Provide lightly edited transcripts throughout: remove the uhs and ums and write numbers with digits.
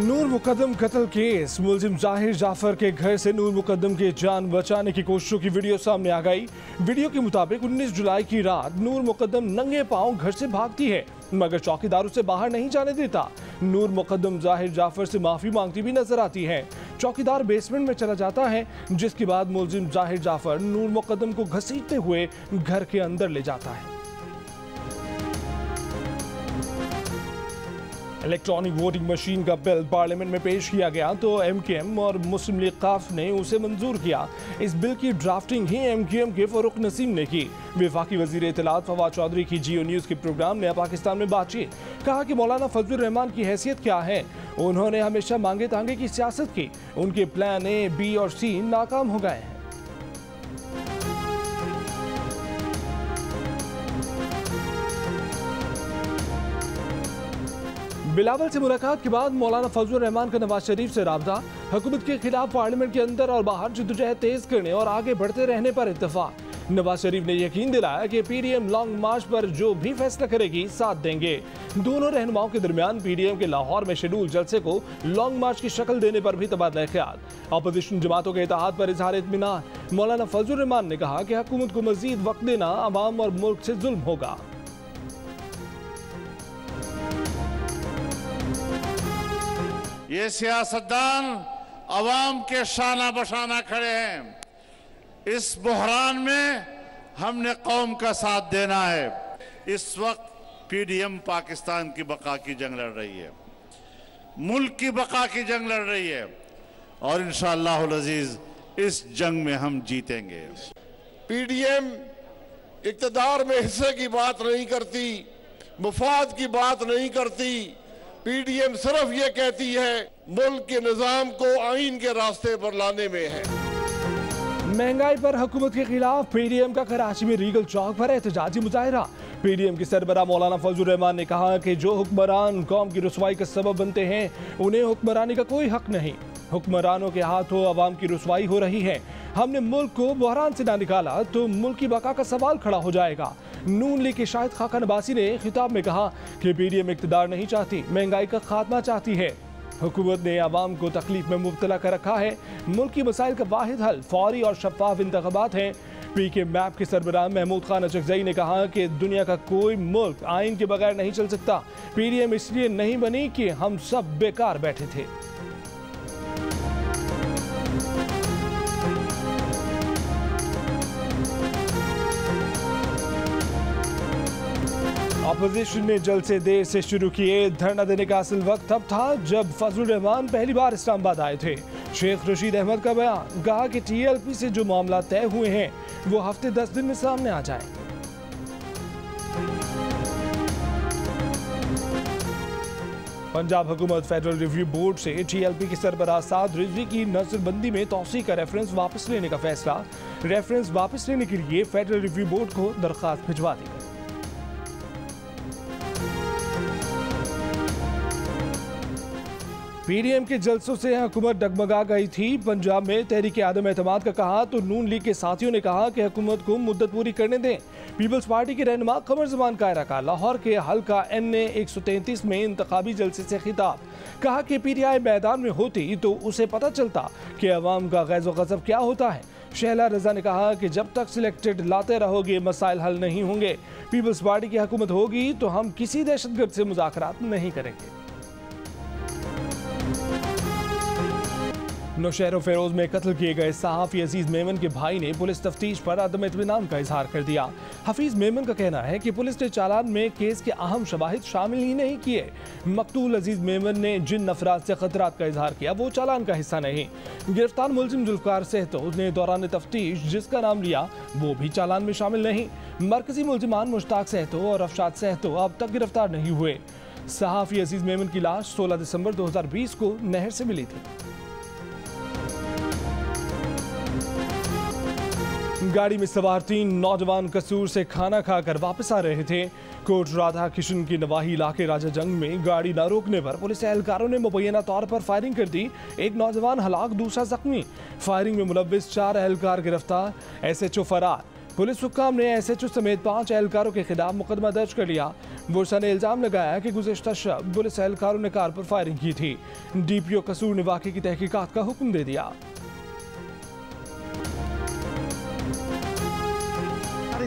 नूर मुकद्दम कत्ल केस। मुलजिम जाहिर जाफर के घर से नूर मुकद्दम की जान बचाने की कोशिशों की वीडियो सामने आ गई। वीडियो के मुताबिक 19 जुलाई की रात नूर मुकद्दम नंगे पांव घर से भागती है, मगर चौकीदार उसे बाहर नहीं जाने देता। नूर मुकद्दम जाहिर जाफर से माफी मांगती भी नजर आती है। चौकीदार बेसमेंट में चला जाता है, जिसके बाद मुलजिम जाहिर जाफर नूर मुकद्दम को घसीटते हुए घर के अंदर ले जाता है। इलेक्ट्रॉनिक वोटिंग मशीन का बिल पार्लियामेंट में पेश किया गया तो एमकेएम और मुस्लिम लीग काफ ने उसे मंजूर किया। इस बिल की ड्राफ्टिंग ही एमकेएम के फरूख नसीम ने की। वफाकी वजीर इत्तलात फवाद चौधरी की जियो न्यूज के प्रोग्राम नया पाकिस्तान में बातचीत। कहा कि मौलाना फजलुर रहमान की हैसियत क्या है। उन्होंने हमेशा मांगे तांगे की सियासत की। उनके प्लान ए, बी और सी नाकाम हो गए हैं। बिलावल से मुलाकात के बाद मौलाना फजलुर रहमान का नवाज शरीफ से राब्ता। हुकूमत के खिलाफ पार्लियामेंट के अंदर और बाहर जद्दोजहद तेज करने और आगे बढ़ते रहने पर इत्तेफाक। नवाज शरीफ ने यकीन दिलाया कि पीडीएम लॉन्ग मार्च पर जो भी फैसला करेगी साथ देंगे। दोनों रहनुमाओं के दरमियान पीडीएम के लाहौर में शेड्यूल जलसे को लॉन्ग मार्च की शक्ल देने पर भी तबादला ख्याल। अपोजिशन जमातों के इत्तेहाद पर इजहार इत्मीनान। मौलाना फजलुर रहमान ने कहा कि हुकूमत को मजीद वक्त देना अवाम और मुल्क से जुल्म होगा। ये सियासतदान अवाम के शाना बशाना खड़े हैं। इस बुहरान में हमने कौम का साथ देना है। इस वक्त पीडीएम पाकिस्तान की बका की जंग लड़ रही है, मुल्क की बका की जंग लड़ रही है और इंशाअल्लाहुल अजीज इस जंग में हम जीतेंगे। पीडीएम इक़्तिदार में हिस्से की बात नहीं करती, मुफाद की बात नहीं करती। पीडीएम सिर्फ ये कहती है मुल्क के निजाम को आईन के रास्ते पर लाने में है। महंगाई पर हुकूमत के खिलाफ पीडीएम का कराची में रीगल चौक पर एहतजाजी मुजाहिरा। पीडीएम के सरबराह मौलाना फजलुर रहमान ने कहा कि जो हुक्मरान कौम की रुसवाई का सबब बनते हैं उन्हें हुक्मरानी का कोई हक नहीं। हुक्मरानों के हाथों अवाम की रुसवाई हो रही है। हमने मुल्क को बहरान से ना निकाला तो मुल्क की बका का सवाल खड़ा हो जाएगा। नून लीग के शाहिद खाकन अब्बासी ने खिताब में कहा कि पीडीएम इक़्तिदार नहीं चाहती, महंगाई का खात्मा चाहती है। हुकूमत ने आवाम को तकलीफ में मुब्तला कर रखा है। मुल्क की मसाइल का वाहिद हल फौरी और शफाफ इंतखाबात हैं। पीके मैप के सरबराह महमूद खान अचकजई ने कहा कि दुनिया का कोई मुल्क आइन के बगैर नहीं चल सकता। पीडीएम इसलिए नहीं बनी कि हम सब बेकार बैठे थे। अपोजिशन ने जलसे देर से शुरू किए। धरना देने का असल वक्त तब था जब फजलुर रहमान पहली बार इस्लामाबाद आए थे। शेख रशीद अहमद का बयान, कहा कि टीएलपी से जो मामला तय हुए हैं वो हफ्ते 10 दिन में सामने आ जाए। पंजाब हुकूमत फेडरल रिव्यू बोर्ड से टीएलपी के सरबराह साद रिजवी की नजरबंदी में तौसीक का रेफरेंस वापस लेने का फैसला। रेफरेंस वापस लेने के लिए फेडरल रिव्यू बोर्ड को दरख्वास्त भिजवा दी। पीडीएम के जलसों से हुकूमत डगमगा गई थी। पंजाब में तहरीक आदम एतमाद का कहा तो नून लीग के साथियों ने कहा कि हुकूमत को मुद्दत पूरी करने दें। पीपल्स पार्टी के रहनुमा कमर जमान कायरा का लाहौर के हल्का NA 133 में इंतखाबी जलसे से खिताब। कहा कि पीटीआई मैदान में होती तो उसे पता चलता कि अवाम का गैज़ो गज़ब क्या होता है। शहला रजा ने कहा कि जब तक सिलेक्टेड लाते रहोगे मसाइल हल नहीं होंगे। पीपल्स पार्टी की हुकूमत होगी तो हम किसी दहशतगर्द से मुज़ाकरात नहीं करेंगे। नौशहर फेरोज में कत्ल किए गए सहाफ़ी अजीज मेमन के भाई ने पुलिस तफ्तीश पर अदम इत्मीनान का इजहार कर दिया। हफीज मेमन का कहना है कि पुलिस ने चालान में केस के अहम शवाहिद शामिल ही नहीं किए। मकतूल अजीज मेमन ने जिन अफराद से खतरात का इजहार किया वो चालान का हिस्सा नहीं। गिरफ्तार मुलजिम जुल्फकार सहतो ने दौरान तफ्तीश जिसका नाम लिया वो भी चालान में शामिल नहीं। मरकजी मुलजिमान मुश्ताक सहतो और अफशाद सहतो अब तक गिरफ्तार नहीं हुए। सहाफ़ी अजीज मेमन की लाश 16 दिसंबर 2020 को नहर से मिली थी। गाड़ी में सवार 3 नौजवान कसूर से खाना खाकर वापस आ रहे थे। कोट राधा किशन की नवाही इलाके राजा जंग में गाड़ी न रोकने पर पुलिस एहलकारों ने मुबैना तौर पर फायरिंग कर दी। एक नौजवान हलाक, दूसरा जख्मी। फायरिंग में मुलव्विस 4 एहलकार गिरफ्तार, SHO फरार। पुलिस हुक्काम ने SHO समेत 5 एहलकारों के खिलाफ मुकदमा दर्ज कर लिया। बुरसा ने इल्जाम लगाया कि गुज़िश्ता शब पुलिस एहलकारों ने कार पर फायरिंग की थी। डीपीओ कसूर ने वाक़े की तहकीकात का हुक्म दे दिया।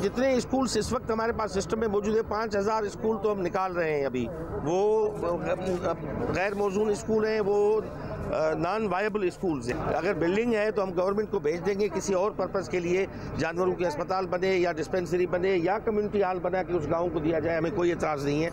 जितने स्कूल्स इस वक्त हमारे पास सिस्टम में मौजूद है, 5000 स्कूल तो हम निकाल रहे हैं अभी। वो गैर मौजूद स्कूल हैं, वो नॉन वायबल स्कूल्स हैं। अगर बिल्डिंग है तो हम गवर्नमेंट को भेज देंगे किसी और पर्पस के लिए, जानवरों के अस्पताल बने या डिस्पेंसरी बने या कम्युनिटी हॉल बना के उस गाँव को दिया जाए, हमें कोई एतराज़ नहीं है।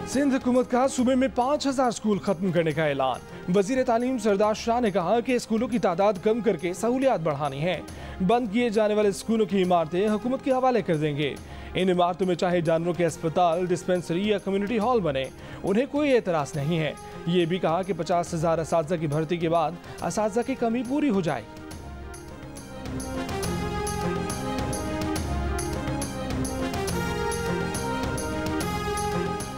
सिंध हुकूमत का सूबे में 5000 स्कूल खत्म करने का ऐलान। वजीर तालीम सरदार शाह ने कहा कि स्कूलों की तादाद कम करके सहूलियात बढ़ानी है। बंद किए जाने वाले स्कूलों की इमारतें हुकूमत के हवाले कर देंगे। इन इमारतों में चाहे जानवरों के अस्पताल, डिस्पेंसरी या कम्युनिटी हॉल बने, उन्हें कोई एतराज़ नहीं है। ये भी कहा कि 50,000 असातिज़ा की भर्ती के बाद असातिज़ा की कमी पूरी हो जाएगी।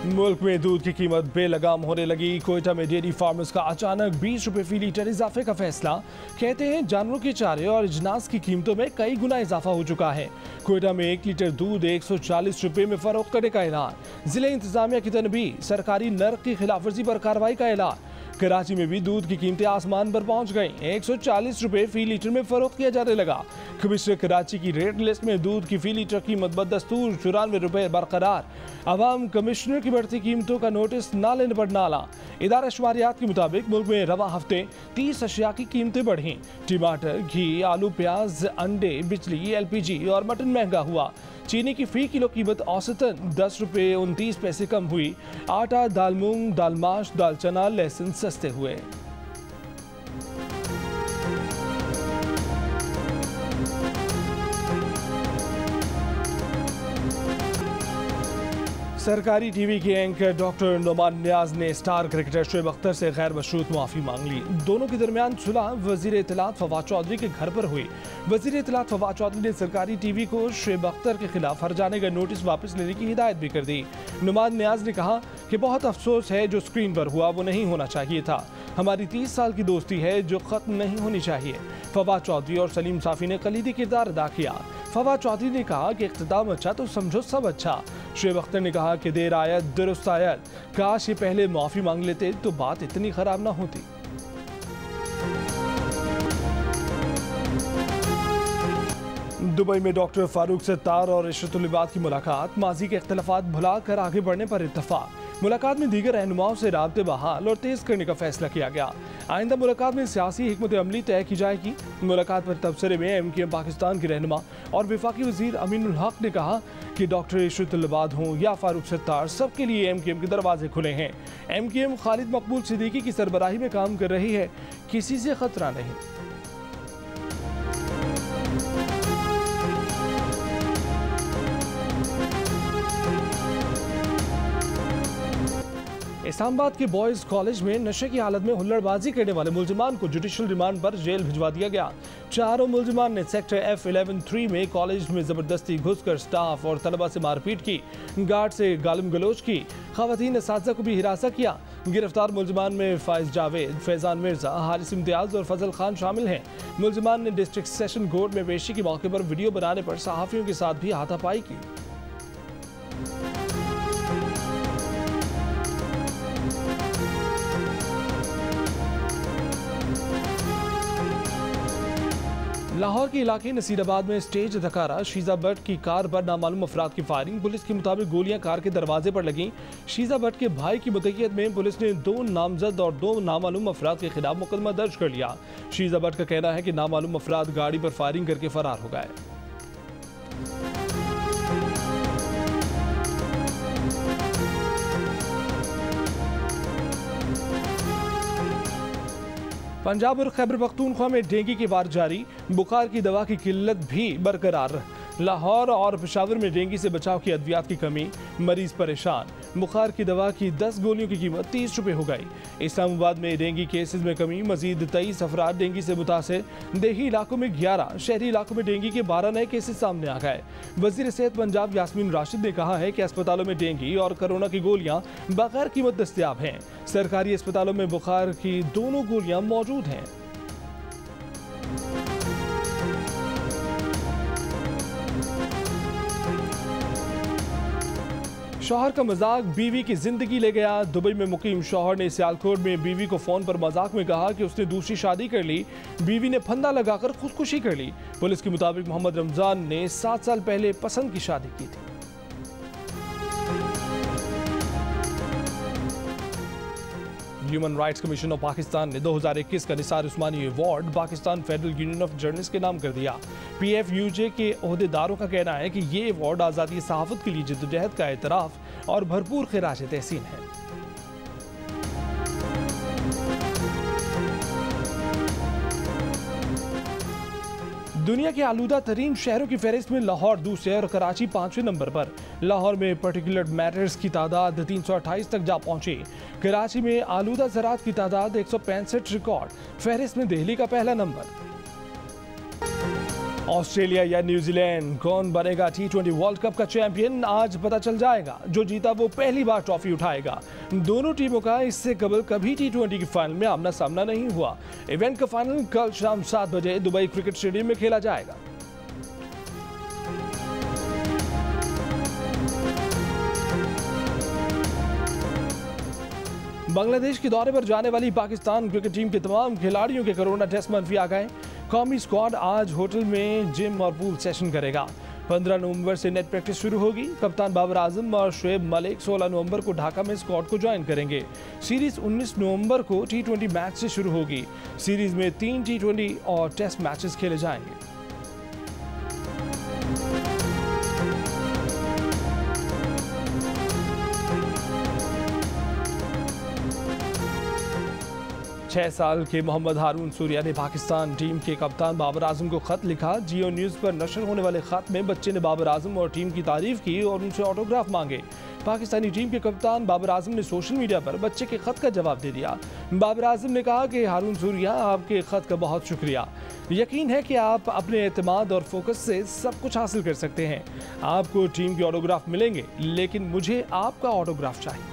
मुल्क में दूध की कीमत बेलगाम होने लगी। कोयटा में डेयरी फार्मर्स का अचानक 20 रुपए फी लीटर इजाफे का फैसला। कहते हैं जानवरों के चारे और अजनास की कीमतों में कई गुना इजाफा हो चुका है। कोयटा में 1 लीटर दूध 140 रुपए में फरोख्त करने का ऐलान। जिले इंतजामिया की तनबीह, सरकारी नर्क की खिलाफवर्जी पर कार्रवाई का ऐलान। कराची में भी दूध की कीमतें आसमान पर पहुंच गईं। 140 रुपए फी लीटर में फरोख्त किया जाने लगा। कमिश्नर कराची की रेट लिस्ट में दूध की फी लीटर कीमत बदस्तूर 94 रुपए बरकरार। अवाम कमिश्नर की बढ़ती कीमतों का नोटिस ना लेने पर नाला। इदारा शुमारियात के मुताबिक मुल्क में रवा हफ्ते 30 अशिया की कीमतें बढ़ी। टमाटर, घी, आलू, प्याज, अंडे, बिजली, LPG और मटन महंगा हुआ। चीनी की फी किलो कीमत औसतन 10 रुपए 29 पैसे कम हुई। आटा, दाल मूंग, दाल माश, दाल चना, लहसुन सस्ते हुए। सरकारी टीवी के एंकर डॉक्टर नुमान नियाज ने स्टार क्रिकेटर शुएब अख्तर से गैर मशरूत माफ़ी मांग ली। दोनों के दरमियान सुलह वजीर इत्तलात फवाद चौधरी के घर पर हुई। वजीर इत्तलात फवाद चौधरी ने सरकारी टीवी को शुएब अख्तर के खिलाफ हर्जाने का नोटिस वापस लेने की हिदायत भी कर दी। नुमान नियाज ने कहा कि बहुत अफसोस है, जो स्क्रीन पर हुआ वो नहीं होना चाहिए था। हमारी 30 साल की दोस्ती है जो ख़त्म नहीं होनी चाहिए। फवाद चौधरी और सलीम साफ़ी ने कलीदी किरदार अदा किया। फवाद चौधरी ने कहा कि इख्तिताम अच्छा तो समझो सब अच्छा। शुएब अख्तर ने कहा कि देर आयत दुरुस्त आयत, काश ये पहले माफ़ी मांग लेते तो बात इतनी ख़राब ना होती। दुबई में डॉक्टर फारूक सत्तार और इशरतुल इबाद की मुलाकात। माजी के इख्तिलाफात भुलाकर आगे बढ़ने पर इत्तफाक। मुलाकात में दीगर रहनुमाओं से राब्ते बहाल और तेज करने का फैसला किया गया। आइंदा मुलाकात में सियासी हिकमत अमली तय की जाएगी। मुलाकात पर तबसरे में MKM पाकिस्तान के रहनुमा और वफाकी वजीर अमीनुल हक ने कहा कि डॉक्टर इशरतुल इबाद हों या फारूक सत्तार, सबके लिए MKM के दरवाजे खुले हैं। MKM खालिद मकबूल सिद्दीकी की सरबराही में काम कर रही है, किसी से खतरा नहीं। इस्लामाबाद के बॉयज कॉलेज में नशे की हालत में हुल्लड़बाजी करने वाले मुलजिमान को जुडिशल रिमांड पर जेल भिजवा दिया गया। चारों मुलजिमान ने सेक्टर F11-3 में कॉलेज में जबरदस्ती घुसकर स्टाफ और तलबा से मारपीट की, गार्ड से गालिम गलोच की, खवातीन असातिज़ा को भी हिरासा किया। गिरफ्तार मुलजिमान में फाइज जावेद, फैजान मिर्जा, हारिस इम्तियाज और फजल खान शामिल हैं। मुलजिमान ने डिस्ट्रिक्ट सेशन कोर्ट में पेशी के मौके पर वीडियो बनाने पर सहाफ़ियों के साथ भी हाथापाई की। लाहौर के इलाके नसीराबाद में स्टेज धकारा, शीजा भट्ट की कार पर नामालूम अफराद की फायरिंग। पुलिस के मुताबिक गोलियां कार के दरवाजे पर लगीं। शीजा भट्ट के भाई की मुतय्यद में पुलिस ने 2 नामजद और 2 नामालूम अफराद के खिलाफ मुकदमा दर्ज कर लिया। शीजा भट्ट का कहना है कि नामालूम अफराद गाड़ी पर फायरिंग करके फरार हो गए। पंजाब और खैबर पख्तूनख्वा में डेंगू की वार जारी, बुखार की दवा की किल्लत भी बरकरार। लाहौर और पेशावर में डेंगू से बचाव की अद्वियात की कमी, मरीज परेशान। बुखार की दवा की 10 गोलियों की कीमत 30 रुपए हो गई। इस्लामाबाद में डेंगू केसेस में कमी, मजीद 23 अफराद डेंगू से मुतासिर। देही इलाकों में 11, शहरी इलाकों में डेंगू के 12 नए केसेस सामने आ गए। वजीर सेहत पंजाब यास्मीन राशिद ने कहा है कि अस्पतालों में डेंगू और कोरोना की गोलियां बगैर कीमत दस्तयाब हैं। सरकारी अस्पतालों में बुखार की दोनों गोलियां मौजूद हैं। शौहर का मजाक बीवी की जिंदगी ले गया। दुबई में मुकीम शौहर ने सियालकोट में बीवी को फोन पर मजाक में कहा कि उसने दूसरी शादी कर ली। बीवी ने फंदा लगाकर खुदकुशी कर ली। पुलिस के मुताबिक मोहम्मद रमजान ने 7 साल पहले पसंद की शादी की थी। Human rights commission of Pakistan ने 2021 का Nisar Usmani award Pakistan federal union of journalist के नाम कर दिया। PFUJ के ओहदेदारों का कहना है कि ये अवार्ड आज़ादी सहाफ़त के लिए जद्दोजहद का एतराफ़ और भरपूर खिराज तहसीन है। दुनिया के आलूदा तरीन शहरों की फहरिस्त में लाहौर दूसरे और कराची 5वें नंबर पर। लाहौर में पर्टिकुलर मैटर्स की तादाद 328 तक जा पहुंची। कराची में आलूदा ज़रात की तादाद 165 रिकॉर्ड। फहरिस्त में दिल्ली का पहला नंबर। ऑस्ट्रेलिया या न्यूजीलैंड कौन बनेगा T20 वर्ल्ड कप का चैंपियन, आज पता चल जाएगा। जो जीता वो पहली बार ट्रॉफी उठाएगा। दोनों टीमों का इससे कबल कभी T20 की फाइनल में आमना सामना नहीं हुआ। इवेंट का फाइनल कल शाम 7 बजे दुबई क्रिकेट स्टेडियम में खेला जाएगा। बांग्लादेश के दौरे पर जाने वाली पाकिस्तान क्रिकेट टीम के तमाम खिलाड़ियों के कोरोना टेस्ट मंफी आ गए। कौमी स्क्वाड आज होटल में जिम और पूल सेशन करेगा। 15 नवंबर से नेट प्रैक्टिस शुरू होगी। कप्तान बाबर आजम और शुएब मलिक 16 नवंबर को ढाका में स्क्वाड को ज्वाइन करेंगे। सीरीज 19 नवंबर को T20 मैच से शुरू होगी। सीरीज में 3 T20 और टेस्ट मैचेस खेले जाएंगे। छह साल के मोहम्मद हारून सूर्या ने पाकिस्तान टीम के कप्तान बाबर आजम को खत लिखा। जियो न्यूज़ पर नशर होने वाले खत में बच्चे ने बाबर आजम और टीम की तारीफ की और उनसे ऑटोग्राफ मांगे। पाकिस्तानी टीम के कप्तान बाबर आजम ने सोशल मीडिया पर बच्चे के खत का जवाब दे दिया। बाबर आजम ने कहा कि हारून सूर्या, आपके खत का बहुत शुक्रिया। यकीन है कि आप अपने एतमाद और फोकस से सब कुछ हासिल कर सकते हैं। आपको टीम के ऑटोग्राफ मिलेंगे, लेकिन मुझे आपका ऑटोग्राफ चाहिए।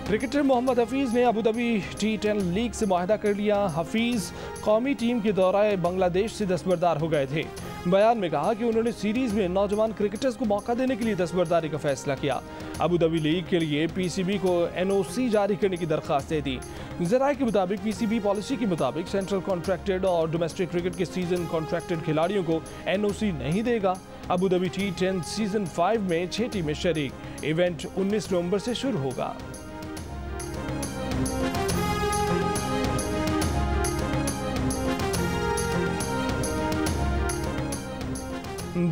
क्रिकेटर मोहम्मद हफीज ने अबू धाबी T10 लीग से मुआहदा कर लिया। हफीज कौमी टीम के दौरान बांग्लादेश से दस्तबरदार हो गए थे। बयान में कहा कि उन्होंने सीरीज में नौजवान क्रिकेटर्स को मौका देने के लिए दस्तबरदारी का फैसला किया। अबू धाबी लीग के लिए PCB को NOC जारी करने की दरख्वास्त दे दी। ज़राए के मुताबिक PCB पॉलिसी के मुताबिक सेंट्रल कॉन्ट्रैक्टेड और डोमेस्टिक क्रिकेट के सीजन कॉन्ट्रैक्टेड खिलाड़ियों को NOC नहीं देगा। अबू धाबी T10 सीजन 5 में 6 टीमें शरीक। इवेंट 19 नवंबर से शुरू होगा।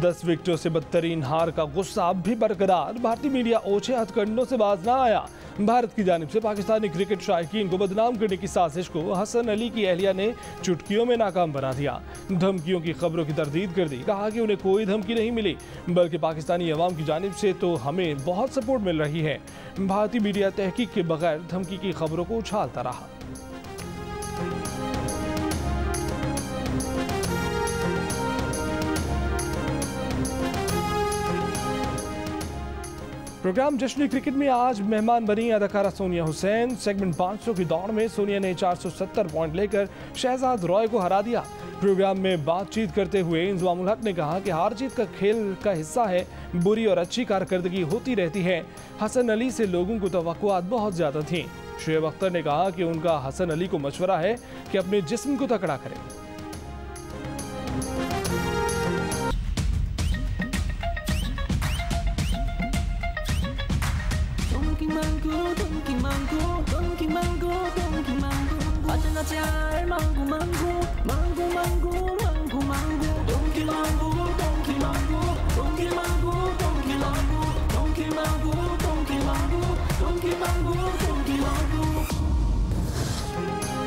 10 विकेटों से बदतरीन हार का गुस्सा अब भी बरकरार। भारतीय मीडिया ओछे हथकंडों से बाज ना आया। भारत की जानिब से पाकिस्तानी क्रिकेट शायकीन को बदनाम करने की साजिश को हसन अली की अहलिया ने चुटकियों में नाकाम बना दिया। धमकियों की खबरों की तरदीद कर दी। कहा कि उन्हें कोई धमकी नहीं मिली, बल्कि पाकिस्तानी अवाम की जानिब से तो हमें बहुत सपोर्ट मिल रही है। भारतीय मीडिया तहकीक के बगैर धमकी की खबरों को उछालता रहा। प्रोग्राम जश्न क्रिकेट में आज मेहमान बनी अदाकारा सोनिया हुसैन। सेगमेंट 500 की दौड़ में सोनिया ने 470 पॉइंट लेकर शहजाद रॉय को हरा दिया। प्रोग्राम में बातचीत करते हुए इंजमामुल हक ने कहा कि हार जीत का खेल का हिस्सा है, बुरी और अच्छी कारकर्दगी होती रहती है। हसन अली से लोगों को तवक्कुआत बहुत ज़्यादा थी। शुएब अख्तर ने कहा कि उनका हसन अली को मशवरा है कि अपने जिस्म को तकड़ा करें।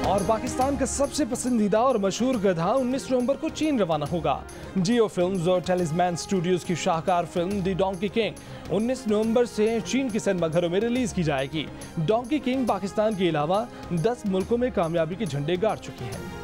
और पाकिस्तान का सबसे पसंदीदा और मशहूर गधा 19 नवंबर को चीन रवाना होगा। जियो फिल्म्स और टेलिस्मैन स्टूडियोज की शाहकार फिल्म द डोंकी किंग 19 नवंबर से चीन के सिनेमाघरों में रिलीज की जाएगी। डोंकी किंग पाकिस्तान के अलावा 10 मुल्कों में कामयाबी के झंडे गाड़ चुकी है।